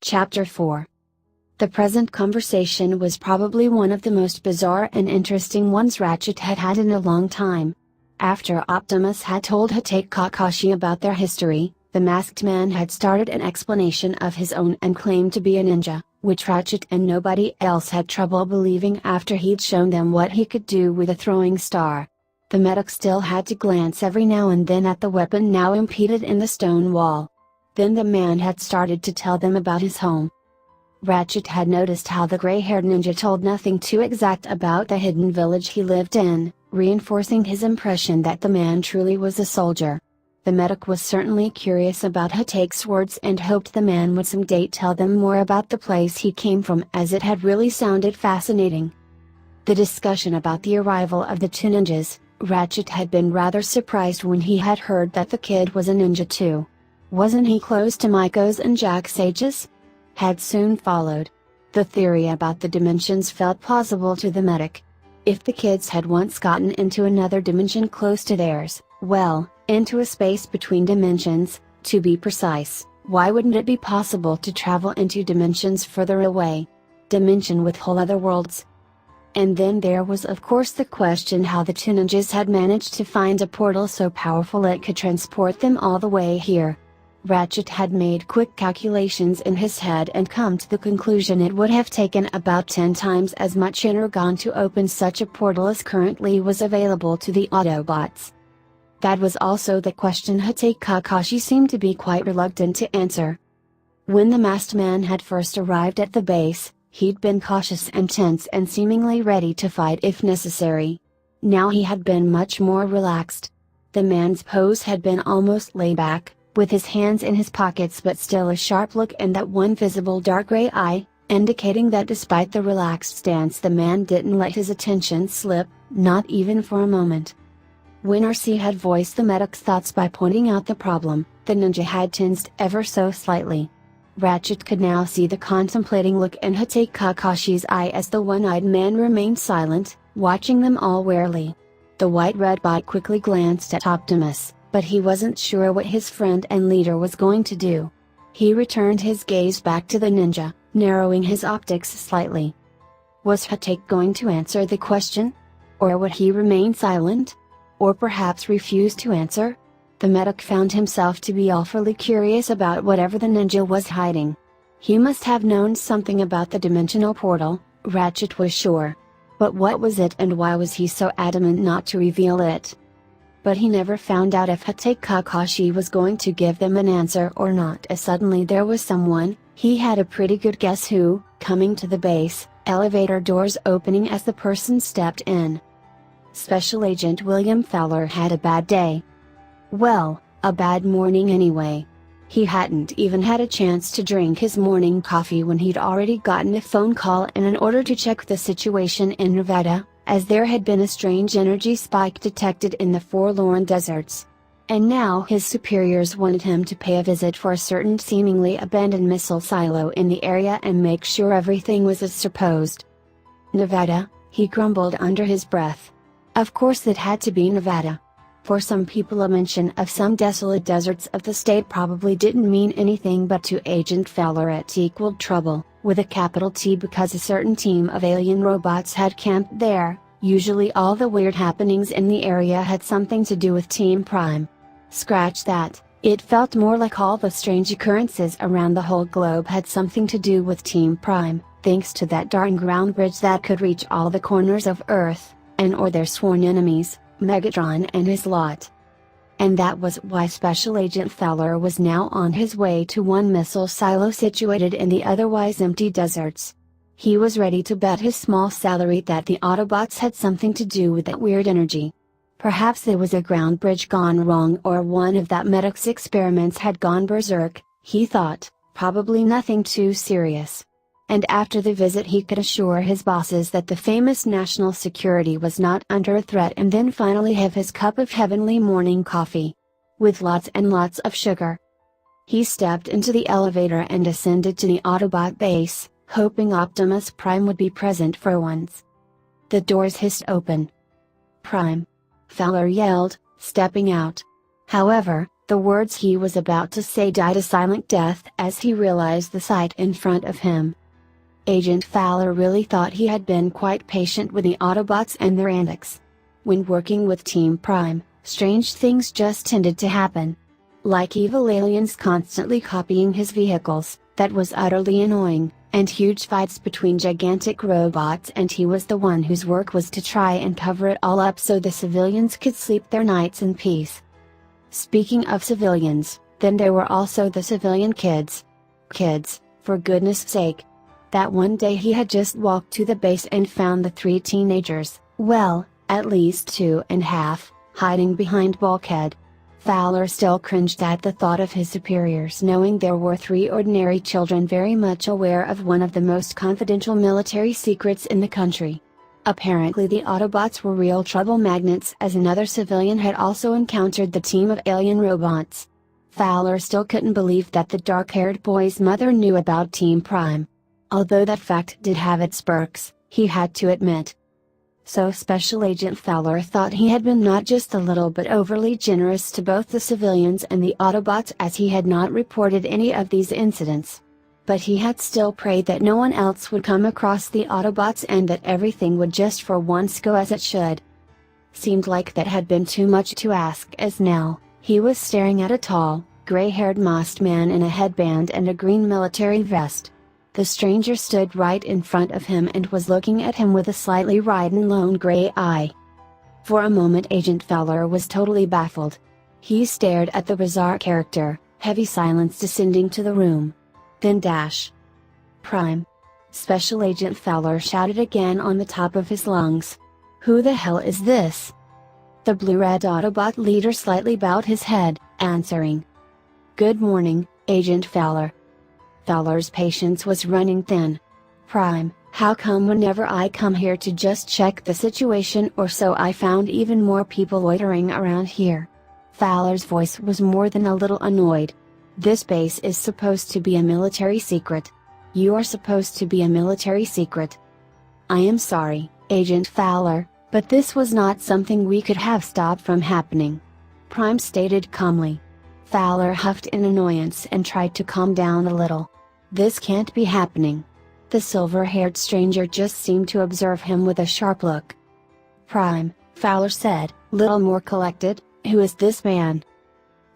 Chapter 4. The present conversation was probably one of the most bizarre and interesting ones Ratchet had had in a long time. After Optimus had told Hatake Kakashi about their history, the masked man had started an explanation of his own and claimed to be a ninja, which Ratchet and nobody else had trouble believing after he'd shown them what he could do with a throwing star. The medic still had to glance every now and then at the weapon now impeded in the stone wall. Then the man had started to tell them about his home. Ratchet had noticed how the gray-haired ninja told nothing too exact about the hidden village he lived in, reinforcing his impression that the man truly was a soldier. The medic was certainly curious about Hatake's words and hoped the man would someday tell them more about the place he came from, as it had really sounded fascinating. The discussion about the arrival of the two ninjas, Ratchet had been rather surprised when he had heard that the kid was a ninja too. Wasn't he close to Maiko's and Jack's ages? Had soon followed. The theory about the dimensions felt plausible to the medic. If the kids had once gotten into another dimension close to theirs, well, into a space between dimensions, to be precise, why wouldn't it be possible to travel into dimensions further away? Dimension with whole other worlds. And then there was of course the question how the two ninjas had managed to find a portal so powerful it could transport them all the way here. Ratchet had made quick calculations in his head and come to the conclusion it would have taken about 10 times as much energon to open such a portal as currently was available to the Autobots. That was also the question Hatake Kakashi seemed to be quite reluctant to answer. When the masked man had first arrived at the base, he'd been cautious and tense and seemingly ready to fight if necessary. Now he had been much more relaxed. The man's pose had been almost laid back, with his hands in his pockets but still a sharp look and that one visible dark gray eye, indicating that despite the relaxed stance the man didn't let his attention slip, not even for a moment. When RC had voiced the medic's thoughts by pointing out the problem, the ninja had tensed ever so slightly. Ratchet could now see the contemplating look in Hatake Kakashi's eye as the one-eyed man remained silent, watching them all warily. The white-red bot quickly glanced at Optimus, but he wasn't sure what his friend and leader was going to do. He returned his gaze back to the ninja, narrowing his optics slightly. Was Hatake going to answer the question? Or would he remain silent? Or perhaps refuse to answer? The medic found himself to be awfully curious about whatever the ninja was hiding. He must have known something about the dimensional portal, Ratchet was sure. But what was it and why was he so adamant not to reveal it? But he never found out if Hatake Kakashi was going to give them an answer or not, as suddenly there was someone, he had a pretty good guess who, coming to the base, elevator doors opening as the person stepped in. Special Agent William Fowler had a bad day. Well, a bad morning anyway. He hadn't even had a chance to drink his morning coffee when he'd already gotten a phone call and an order to check the situation in Nevada, as there had been a strange energy spike detected in the Forlorn Deserts. And now his superiors wanted him to pay a visit for a certain seemingly abandoned missile silo in the area and make sure everything was as supposed. Nevada, he grumbled under his breath. Of course it had to be Nevada. For some people a mention of some desolate deserts of the state probably didn't mean anything, but to Agent Fowler it equaled trouble, with a capital T, because a certain team of alien robots had camped there. Usually all the weird happenings in the area had something to do with Team Prime. Scratch that, it felt more like all the strange occurrences around the whole globe had something to do with Team Prime, thanks to that darn ground bridge that could reach all the corners of Earth, and or their sworn enemies, Megatron and his lot. And that was why Special Agent Fowler was now on his way to one missile silo situated in the otherwise empty deserts. He was ready to bet his small salary that the Autobots had something to do with that weird energy. Perhaps it was a ground bridge gone wrong, or one of that medic's experiments had gone berserk, he thought, probably nothing too serious. And after the visit he could assure his bosses that the famous national security was not under a threat, and then finally have his cup of heavenly morning coffee. With lots and lots of sugar. He stepped into the elevator and ascended to the Autobot base, hoping Optimus Prime would be present for once. The doors hissed open. "Prime!" Fowler yelled, stepping out. However, The words he was about to say died a silent death as he realized the sight in front of him. Agent Fowler really thought he had been quite patient with the Autobots and their antics. When working with Team Prime, strange things just tended to happen. Like evil aliens constantly copying his vehicles, that was utterly annoying, and huge fights between gigantic robots, and he was the one whose work was to try and cover it all up so the civilians could sleep their nights in peace. Speaking of civilians, then there were also the civilian kids. Kids, for goodness sake. That one day he had just walked to the base and found the 3 teenagers, well, at least 2.5, hiding behind bulkhead. Fowler still cringed at the thought of his superiors knowing there were 3 ordinary children very much aware of one of the most confidential military secrets in the country. Apparently the Autobots were real trouble magnets, as another civilian had also encountered the team of alien robots. Fowler still couldn't believe that the dark-haired boy's mother knew about Team Prime. Although that fact did have its perks, he had to admit. So Special Agent Fowler thought he had been not just a little but overly generous to both the civilians and the Autobots, as he had not reported any of these incidents. But he had still prayed that no one else would come across the Autobots and that everything would just for once go as it should. Seemed like that had been too much to ask, as now, he was staring at a tall, gray-haired masked man in a headband and a green military vest. The stranger stood right in front of him and was looking at him with a slightly wide and lone gray eye. For a moment Agent Fowler was totally baffled. He stared at the bizarre character, heavy silence descending to the room. Then dash. Prime. Special Agent Fowler shouted again on the top of his lungs. Who the hell is this? The blue-red Autobot leader slightly bowed his head, answering. Good morning, Agent Fowler. Fowler's patience was running thin. Prime, how come whenever I come here to just check the situation or so I found even more people loitering around here? Fowler's voice was more than a little annoyed. This base is supposed to be a military secret. You are supposed to be a military secret. I am sorry, Agent Fowler, but this was not something we could have stopped from happening. Prime stated calmly. Fowler huffed in annoyance and tried to calm down a little. This can't be happening. The silver-haired stranger just seemed to observe him with a sharp look. Prime, Fowler said, little more collected, who is this man?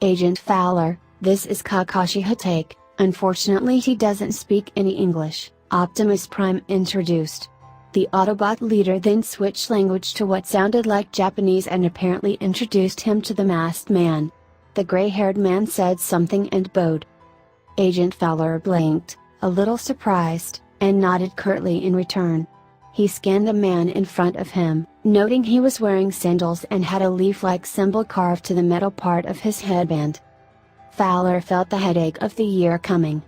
Agent Fowler, this is Kakashi Hatake. Unfortunately he doesn't speak any English, Optimus Prime introduced. The Autobot leader then switched language to what sounded like Japanese and apparently introduced him to the masked man. The gray-haired man said something and bowed. Agent Fowler blinked, a little surprised, and nodded curtly in return. He scanned the man in front of him, noting he was wearing sandals and had a leaf-like symbol carved to the metal part of his headband. Fowler felt the headache of the year coming.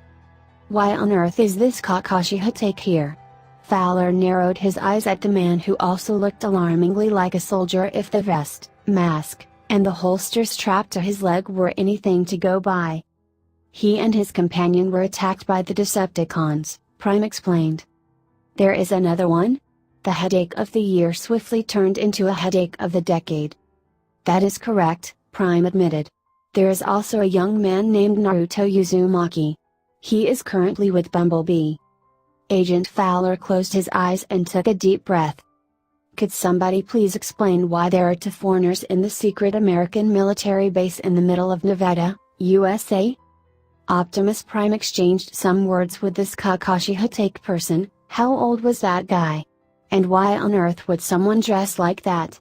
Why on earth is this Kakashi Hatake here? Fowler narrowed his eyes at the man who also looked alarmingly like a soldier if the vest, mask, and the holster strapped to his leg were anything to go by. He and his companion were attacked by the Decepticons, Prime explained. There is another one? The headache of the year swiftly turned into a headache of the decade. That is correct, Prime admitted. There is also a young man named Naruto Uzumaki. He is currently with Bumblebee. Agent Fowler closed his eyes and took a deep breath. Could somebody please explain why there are 2 foreigners in the secret American military base in the middle of Nevada, USA? Optimus Prime exchanged some words with this Kakashi Hatake person. How old was that guy? And why on earth would someone dress like that?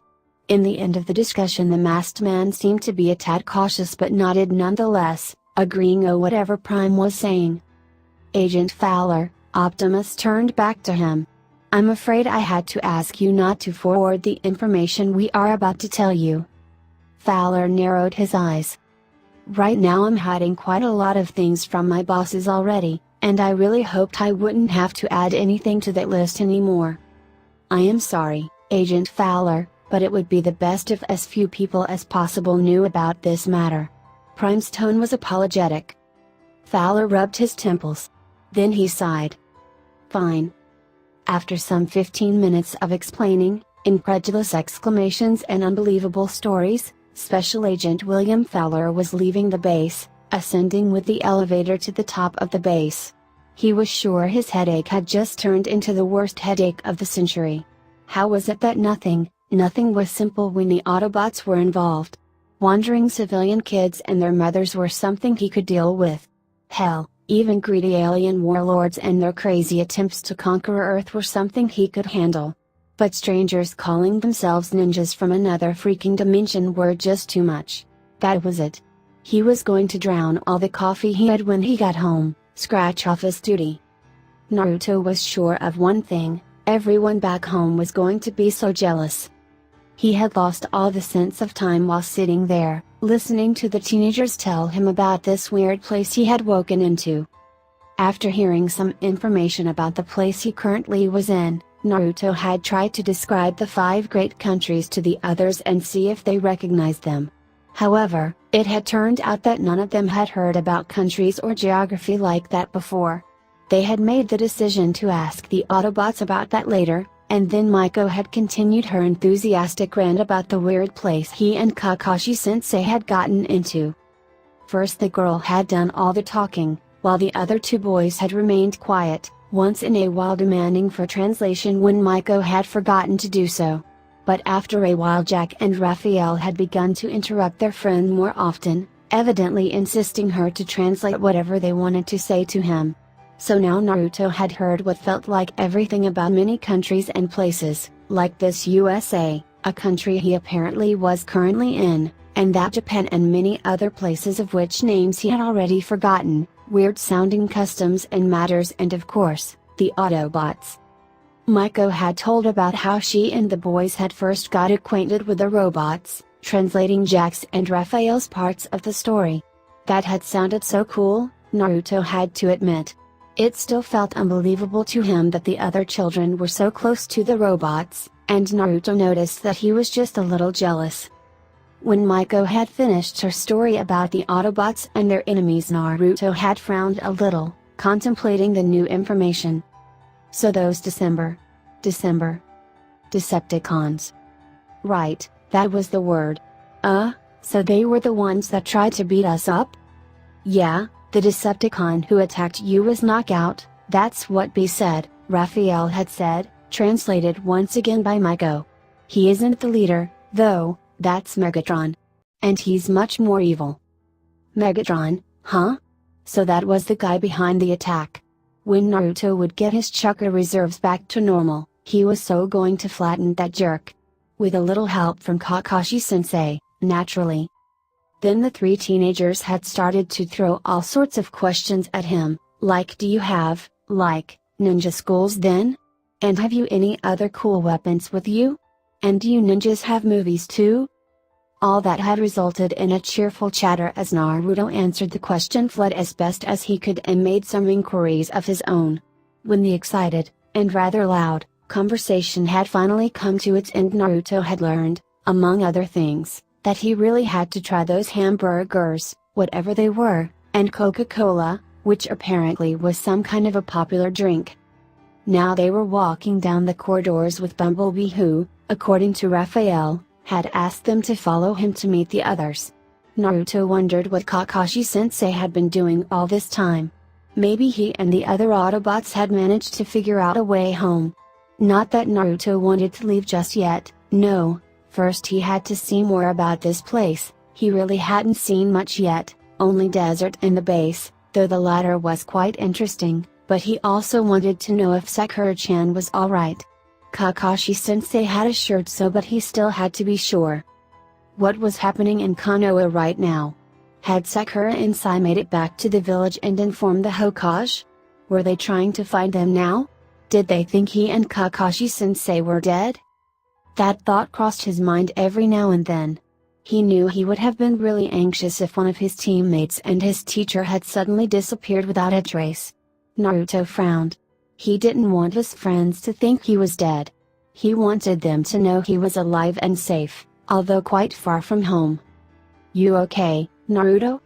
In the end of the discussion the masked man seemed to be a tad cautious but nodded nonetheless, agreeing whatever Prime was saying. Agent Fowler, Optimus turned back to him. I'm afraid I had to ask you not to forward the information we are about to tell you. Fowler narrowed his eyes. Right now I'm hiding quite a lot of things from my bosses already, and I really hoped I wouldn't have to add anything to that list anymore. I am sorry, Agent Fowler, but it would be the best if as few people as possible knew about this matter. Prime's tone was apologetic. Fowler rubbed his temples. Then he sighed. Fine. After some 15 minutes of explaining, incredulous exclamations and unbelievable stories, Special Agent William Fowler was leaving the base, ascending with the elevator to the top of the base. He was sure his headache had just turned into the worst headache of the century. How was it that nothing was simple when the Autobots were involved? Wandering civilian kids and their mothers were something he could deal with. Hell, even greedy alien warlords and their crazy attempts to conquer Earth were something he could handle. But strangers calling themselves ninjas from another freaking dimension were just too much. That was it. He was going to drown all the coffee he had when he got home, scratch off his duty. Naruto was sure of one thing: everyone back home was going to be so jealous. He had lost all the sense of time while sitting there, listening to the teenagers tell him about this weird place he had woken into. After hearing some information about the place he currently was in, Naruto had tried to describe the 5 great countries to the others and see if they recognized them. However, it had turned out that none of them had heard about countries or geography like that before. They had made the decision to ask the Autobots about that later, and then Maiko had continued her enthusiastic rant about the weird place he and Kakashi-sensei had gotten into. First the girl had done all the talking, while the other 2 boys had remained quiet, once in a while demanding for translation when Maiko had forgotten to do so. But after a while Jack and Raphael had begun to interrupt their friend more often, evidently insisting her to translate whatever they wanted to say to him. So now Naruto had heard what felt like everything about many countries and places, like this USA, a country he apparently was currently in, and that Japan and many other places of which names he had already forgotten, weird sounding customs and matters, and of course, the Autobots. Maiko had told about how she and the boys had first got acquainted with the robots, translating Jack's and Raphael's parts of the story. That had sounded so cool, Naruto had to admit. It still felt unbelievable to him that the other children were so close to the robots, and Naruto noticed that he was just a little jealous. When Maiko had finished her story about the Autobots and their enemies, Naruto had frowned a little, contemplating the new information. So those Decepticons. Right, that was the word. So they were the ones that tried to beat us up? Yeah, the Decepticon who attacked you was Knockout, that's what B said, Raphael had said, translated once again by Maiko. He isn't the leader, though, that's Megatron. And he's much more evil. Megatron, huh? So that was the guy behind the attack. When Naruto would get his chakra reserves back to normal, he was so going to flatten that jerk. With a little help from Kakashi-sensei, naturally. Then the 3 teenagers had started to throw all sorts of questions at him, like, do you have, ninja schools then? And have you any other cool weapons with you? And do you ninjas have movies too? All that had resulted in a cheerful chatter as Naruto answered the question flood as best as he could and made some inquiries of his own. When the excited, and rather loud, conversation had finally come to its end, Naruto had learned, among other things, that he really had to try those hamburgers, whatever they were, and Coca-Cola, which apparently was some kind of a popular drink. Now they were walking down the corridors with Bumblebee who, according to Raphael, had asked them to follow him to meet the others. Naruto wondered what Kakashi-sensei had been doing all this time. Maybe he and the other Autobots had managed to figure out a way home. Not that Naruto wanted to leave just yet, no, first he had to see more about this place. He really hadn't seen much yet, only desert and the base, though the latter was quite interesting, but he also wanted to know if Sakura-chan was alright. Kakashi-sensei had assured so, but he still had to be sure. What was happening in Konoha right now? Had Sakura and Sai made it back to the village and informed the Hokage? Were they trying to find them now? Did they think he and Kakashi-sensei were dead? That thought crossed his mind every now and then. He knew he would have been really anxious if one of his teammates and his teacher had suddenly disappeared without a trace. Naruto frowned. He didn't want his friends to think he was dead. He wanted them to know he was alive and safe, although quite far from home. You okay, Naruto?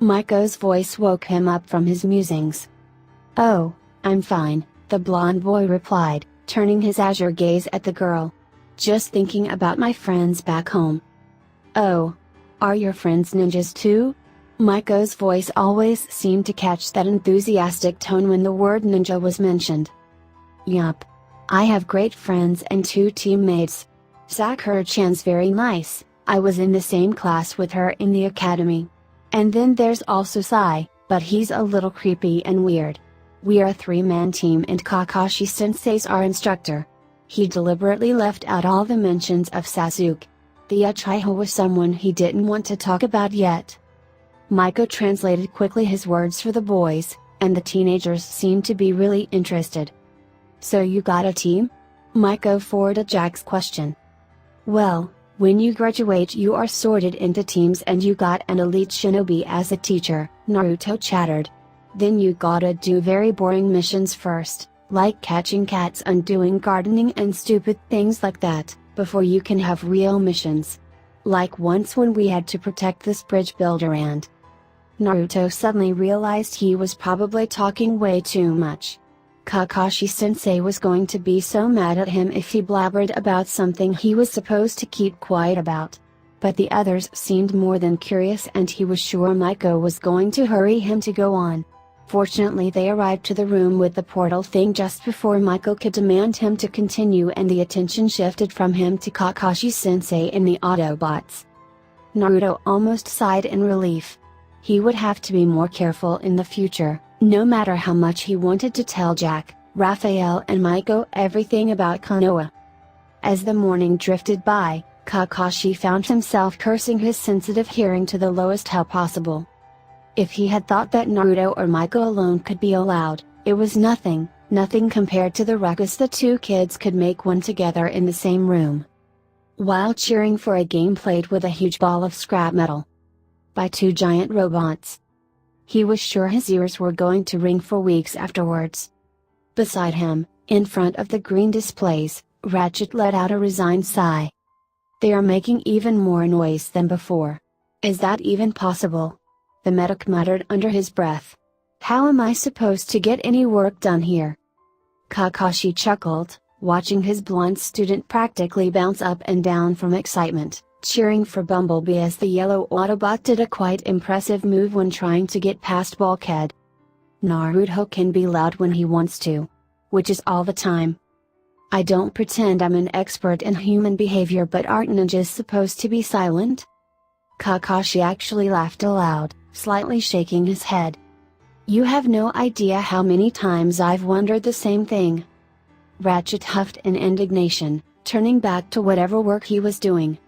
Maiko's voice woke him up from his musings. Oh, I'm fine, the blonde boy replied, turning his azure gaze at the girl. Just thinking about my friends back home. Oh. Are your friends ninjas too? Maiko's voice always seemed to catch that enthusiastic tone when the word ninja was mentioned. Yup. I have great friends and 2 teammates. Sakura-chan's very nice, I was in the same class with her in the academy. And then there's also Sai, but he's a little creepy and weird. We are a 3-man team and Kakashi-sensei's our instructor. He deliberately left out all the mentions of Sasuke. The Uchiha was someone he didn't want to talk about yet. Maiko translated quickly his words for the boys, and the teenagers seemed to be really interested. So you got a team? Maiko forwarded Jack's question. Well, when you graduate you are sorted into teams and you got an elite shinobi as a teacher, Naruto chattered. Then you gotta do very boring missions first, like catching cats and doing gardening and stupid things like that, before you can have real missions. Like once when we had to protect this bridge builder and Naruto suddenly realized he was probably talking way too much. Kakashi-sensei was going to be so mad at him if he blabbered about something he was supposed to keep quiet about. But the others seemed more than curious and he was sure Maiko was going to hurry him to go on. Fortunately they arrived to the room with the portal thing just before Maiko could demand him to continue and the attention shifted from him to Kakashi-sensei and the Autobots. Naruto almost sighed in relief. He would have to be more careful in the future, no matter how much he wanted to tell Jack, Raphael and Maiko everything about Konoha. As the morning drifted by, Kakashi found himself cursing his sensitive hearing to the lowest how possible. If he had thought that Naruto or Maiko alone could be allowed, it was nothing compared to the ruckus the 2 kids could make when together in the same room. While cheering for a game played with a huge ball of scrap metal by 2 giant robots. He was sure his ears were going to ring for weeks afterwards. Beside him, in front of the green displays, Ratchet let out a resigned sigh. They are making even more noise than before. Is that even possible? The medic muttered under his breath. How am I supposed to get any work done here? Kakashi chuckled, watching his blonde student practically bounce up and down from excitement, cheering for Bumblebee as the yellow Autobot did a quite impressive move when trying to get past Bulkhead. Naruto can be loud when he wants to. Which is all the time. I don't pretend I'm an expert in human behavior, but aren't ninjas supposed to be silent? Kakashi actually laughed aloud, slightly shaking his head. You have no idea how many times I've wondered the same thing. Ratchet huffed in indignation, turning back to whatever work he was doing.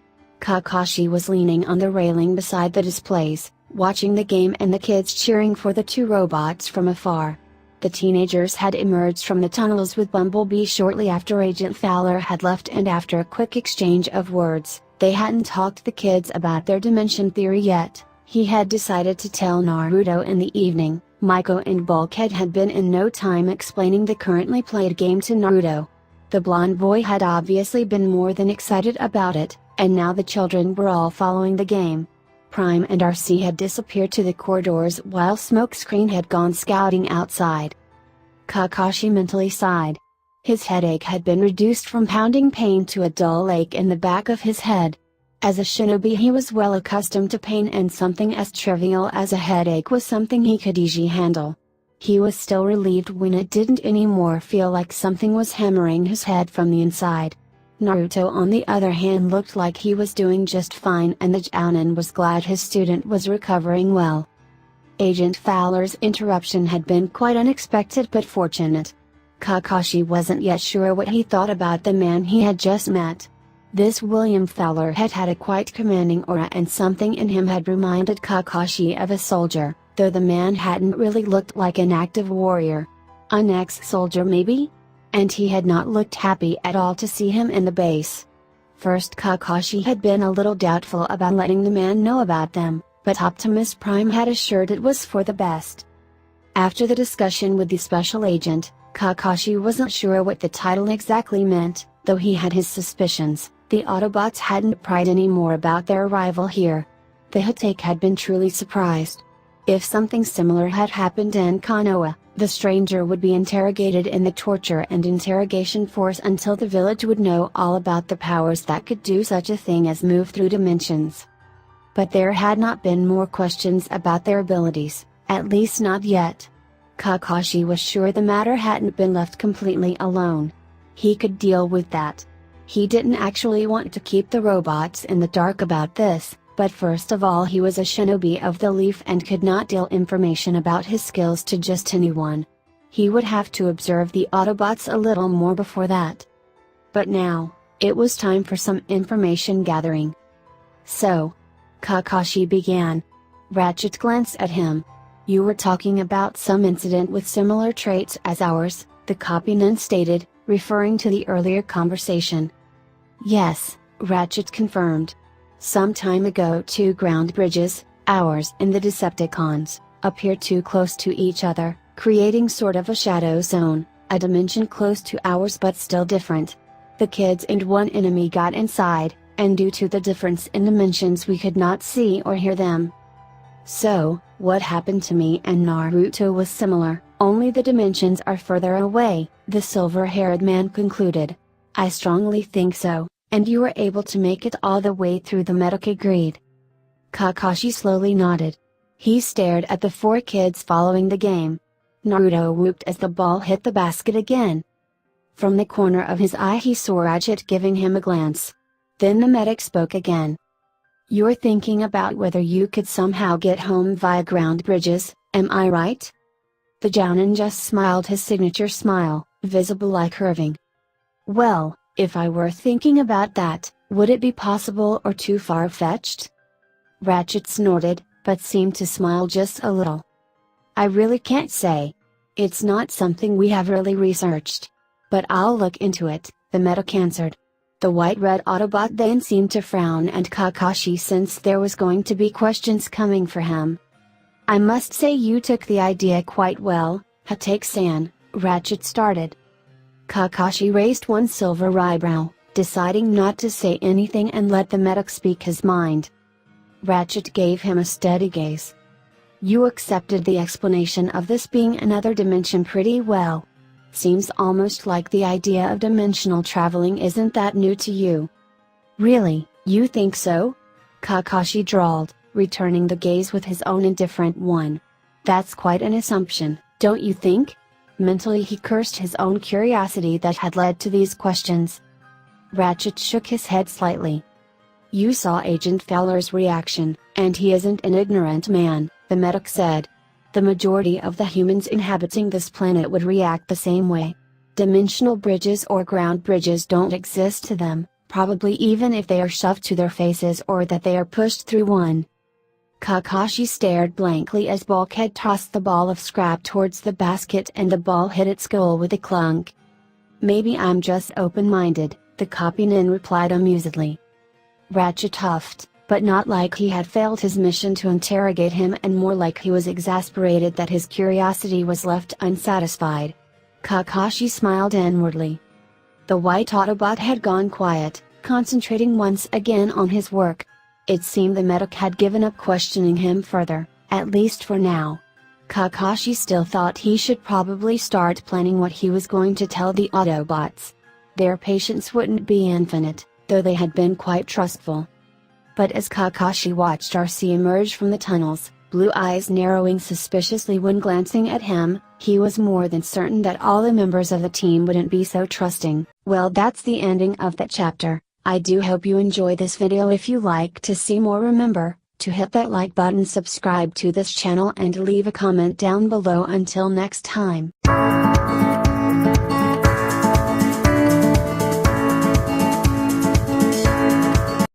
Kakashi was leaning on the railing beside the displays, watching the game and the kids cheering for the 2 robots from afar. The teenagers had emerged from the tunnels with Bumblebee shortly after Agent Fowler had left, and after a quick exchange of words, they hadn't talked to the kids about their dimension theory yet. He had decided to tell Naruto in the evening. Maiko and Bulkhead had been in no time explaining the currently played game to Naruto. The blonde boy had obviously been more than excited about it, and now the children were all following the game. Prime and RC had disappeared to the corridors while Smokescreen had gone scouting outside. Kakashi mentally sighed. His headache had been reduced from pounding pain to a dull ache in the back of his head. As a shinobi he was well accustomed to pain, and something as trivial as a headache was something he could easily handle. He was still relieved when it didn't anymore feel like something was hammering his head from the inside. Naruto on the other hand looked like he was doing just fine, and the Jounin was glad his student was recovering well. Agent Fowler's interruption had been quite unexpected but fortunate. Kakashi wasn't yet sure what he thought about the man he had just met. This William Fowler had had a quite commanding aura, and something in him had reminded Kakashi of a soldier, though the man hadn't really looked like an active warrior. An ex-soldier maybe? And he had not looked happy at all to see him in the base. First Kakashi had been a little doubtful about letting the man know about them, but Optimus Prime had assured it was for the best. After the discussion with the special agent, Kakashi wasn't sure what the title exactly meant, though he had his suspicions. The Autobots hadn't pried any more about their arrival here. The Hitake had been truly surprised. If something similar had happened in Konoha, the stranger would be interrogated in the torture and interrogation force until the village would know all about the powers that could do such a thing as move through dimensions. but there had not been more questions about their abilities, at least not yet. Kakashi was sure the matter hadn't been left completely alone. He could deal with that. He didn't actually want to keep the robots in the dark about this, but first of all he was a shinobi of the leaf and could not deal information about his skills to just anyone. He would have to observe the Autobots a little more before that. But now, it was time for some information gathering. So, Kakashi began. Ratchet glanced at him. You were talking about some incident with similar traits as ours, the copyman stated, referring to the earlier conversation. Yes, Ratchet confirmed. Some time ago two ground bridges, ours and the Decepticons, appeared too close to each other, creating sort of a shadow zone, a dimension close to ours but still different. The kids and one enemy got inside, and due to the difference in dimensions we could not see or hear them. So, what happened to me and Naruto was similar, only the dimensions are further away, the silver-haired man concluded. I strongly think so, and you were able to make it all the way through, the medic agreed. Kakashi slowly nodded. He stared at the four kids following the game. Naruto whooped as the ball hit the basket again. From the corner of his eye he saw Ratchet giving him a glance. Then the medic spoke again. You're thinking about whether you could somehow get home via ground bridges, am I right? The Jounin just smiled his signature smile, visible like curving. Well, if I were thinking about that, would it be possible or too far-fetched? Ratchet snorted, but seemed to smile just a little. I really can't say. It's not something we have really researched. But I'll look into it, the medic answered. The white-red Autobot then seemed to frown at Kakashi since there was going to be questions coming for him. I must say you took the idea quite well, Hatake-san, Ratchet started. Kakashi raised one silver eyebrow, deciding not to say anything and let the medic speak his mind. Ratchet gave him a steady gaze. You accepted the explanation of this being another dimension pretty well. Seems almost like the idea of dimensional traveling isn't that new to you. Really, you think so? Kakashi drawled, returning the gaze with his own indifferent one. That's quite an assumption, don't you think? Mentally he cursed his own curiosity that had led to these questions. Ratchet shook his head slightly. You saw Agent Fowler's reaction, and he isn't an ignorant man, the medic said. The majority of the humans inhabiting this planet would react the same way. Dimensional bridges or ground bridges don't exist to them, probably even if they are shoved to their faces or that they are pushed through one. Kakashi stared blankly as Bulkhead tossed the ball of scrap towards the basket and the ball hit its goal with a clunk. Maybe I'm just open-minded, the copyman replied amusedly. Ratchet huffed, but not like he had failed his mission to interrogate him and more like he was exasperated that his curiosity was left unsatisfied. Kakashi smiled inwardly. The white Autobot had gone quiet, concentrating once again on his work. It seemed the medic had given up questioning him further, at least for now. Kakashi still thought he should probably start planning what he was going to tell the Autobots. Their patience wouldn't be infinite, though they had been quite trustful. But as Kakashi watched RC emerge from the tunnels, blue eyes narrowing suspiciously when glancing at him, he was more than certain that all the members of the team wouldn't be so trusting. Well, that's the ending of that chapter. I do hope you enjoy this video. If you like to see more, remember to hit that like button, subscribe to this channel and leave a comment down below. Until next time.